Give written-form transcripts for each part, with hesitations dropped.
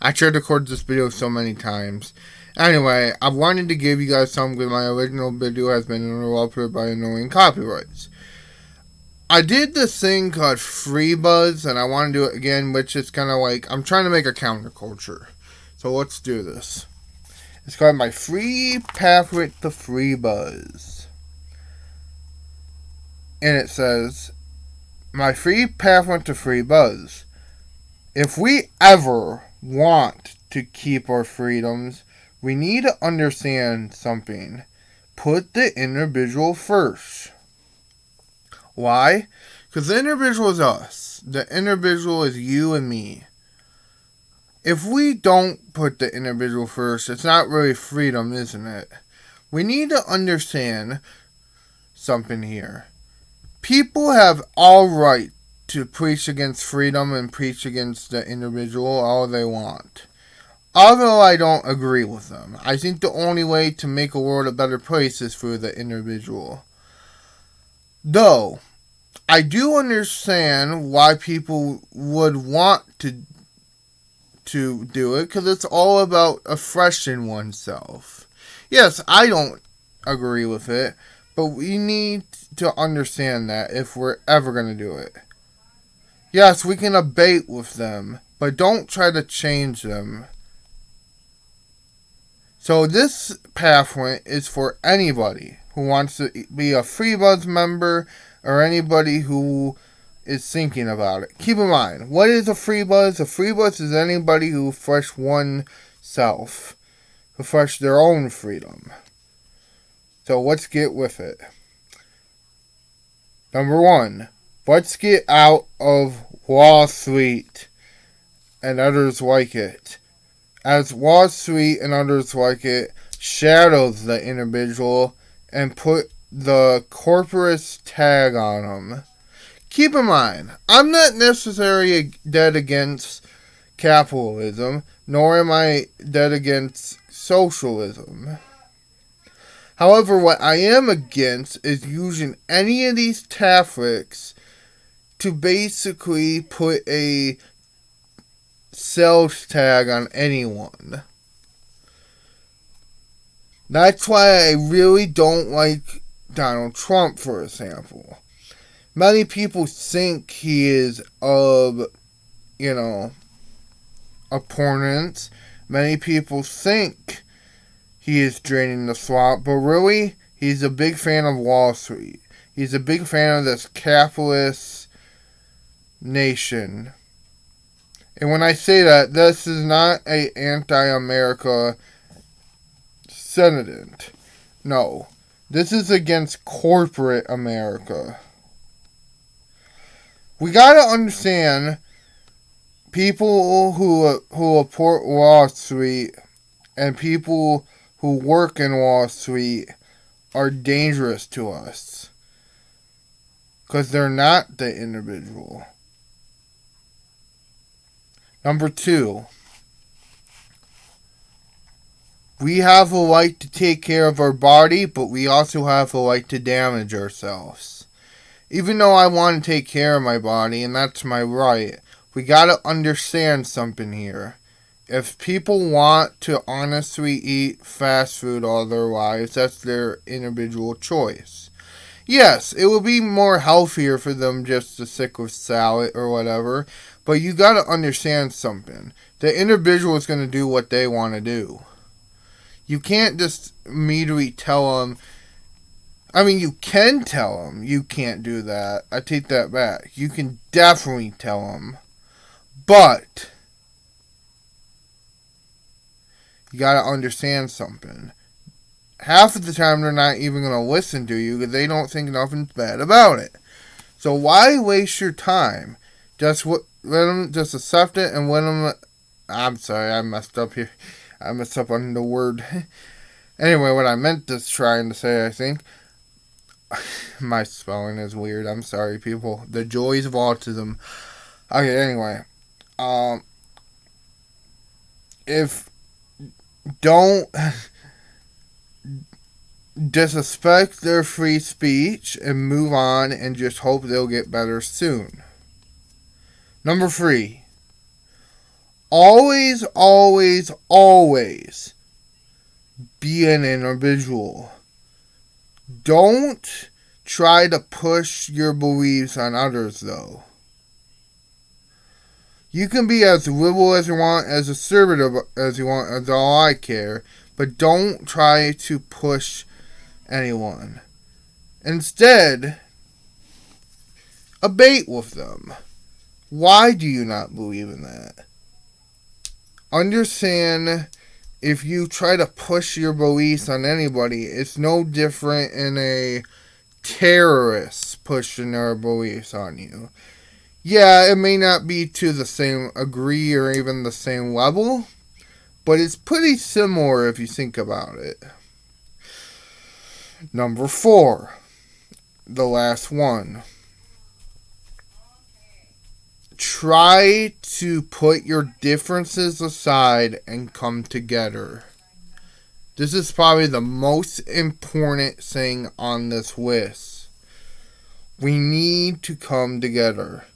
I tried to record this video so many times. Anyway, I wanted to give you guys something because my original video has been interrupted by annoying copyrights. I did this thing called freebuzz, and I want to do it again, which is kind of like, I'm trying to make a counterculture. So let's do this. It's called my free pathway to freebuzz. And it says, my free pathway to freebuzz. If we ever want to keep our freedoms, we need to understand something. Put the individual first. Why? Because the individual is us. The individual is you and me. If we don't put the individual first, it's not really freedom, isn't it? We need to understand something here. People have all right to preach against freedom and preach against the individual all they want. Although I don't agree with them. I think the only way to make a world a better place is through the individual. Though, I do understand why people would want to do it, because it's all about refreshing oneself. Yes, I don't agree with it, but we need to understand that if we're ever going to do it. Yes, we can debate with them, but don't try to change them. So this pathway is for anybody who wants to be a freebuzz member or anybody who is thinking about it. Keep in mind, what is a freebuzz? A freebuzz is anybody who refresh oneself, refresh their own freedom. So let's get with it. Number 1, let's get out of Wall Street and others like it. As Wall Street and others like it shadows the individual and put the corporate tag on them. Keep in mind, I'm not necessarily dead against capitalism, nor am I dead against socialism. However, what I am against is using any of these tactics to basically put a sales tag on anyone. That's why I really don't like Donald Trump, for example. Many people think he is opponents. Many people think he is draining the swamp, but really, he's a big fan of Wall Street. He's a big fan of this capitalist nation. And when I say that, this is not an anti-America sentiment. No. This is against corporate America. We gotta understand people who support Wall Street and people who work in Wall Street are dangerous to us. Because they're not the individual. Number 2. We have a right to take care of our body, but we also have a right to damage ourselves. Even though I want to take care of my body, and that's my right, we gotta understand something here. If people want to honestly eat fast food all their lives, that's their individual choice. Yes, it will be more healthier for them just to stick with salad or whatever, but you gotta understand something. The individual is gonna do what they want to do. You can't just immediately tell them. I mean, you can tell them you can't do that. I take that back. You can definitely tell them. But you gotta understand something. Half of the time, they're not even gonna listen to you because they don't think nothing's bad about it. So why waste your time? Let them just accept it and let them. I'm sorry, I messed up here. I messed up on the word. Anyway, what I meant to trying to say, I think. My spelling is weird. I'm sorry, people. The joys of autism. Okay, anyway. If don't disrespect their free speech and move on and just hope they'll get better soon. Number 3. Always, always, always be an individual. Don't try to push your beliefs on others, though. You can be as liberal as you want, as assertive as you want, as all I care, but don't try to push anyone. Instead, debate with them. Why do you not believe in that? Understand, if you try to push your beliefs on anybody, it's no different in a terrorist pushing their beliefs on you. Yeah, it may not be to the same degree or even the same level, but it's pretty similar if you think about it. Number 4, the last one. Try to put your differences aside and come together. This is probably the most important thing on this list. We need to come together.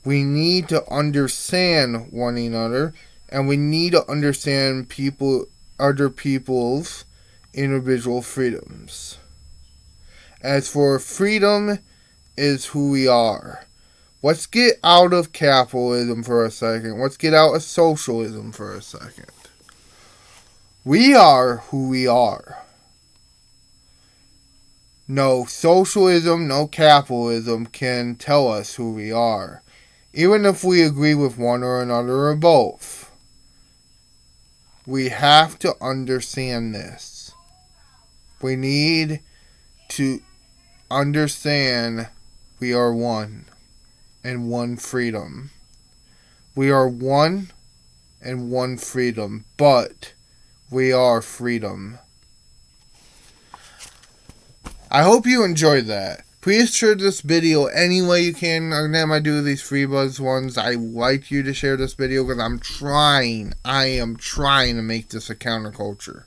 We need to understand one another, and we need to understand other people's individual freedoms. As for freedom is who we are. Let's get out of capitalism for a second. Let's get out of socialism for a second. We are who we are. No socialism, no capitalism can tell us who we are, even if we agree with one or another or both. We have to understand this. We need to understand we are one and one freedom. We are one and one freedom, but we are freedom. I hope you enjoyed that. Please share this video any way you can. Anytime I do these freebuzz ones, I like you to share this video because I am trying to make this a counterculture.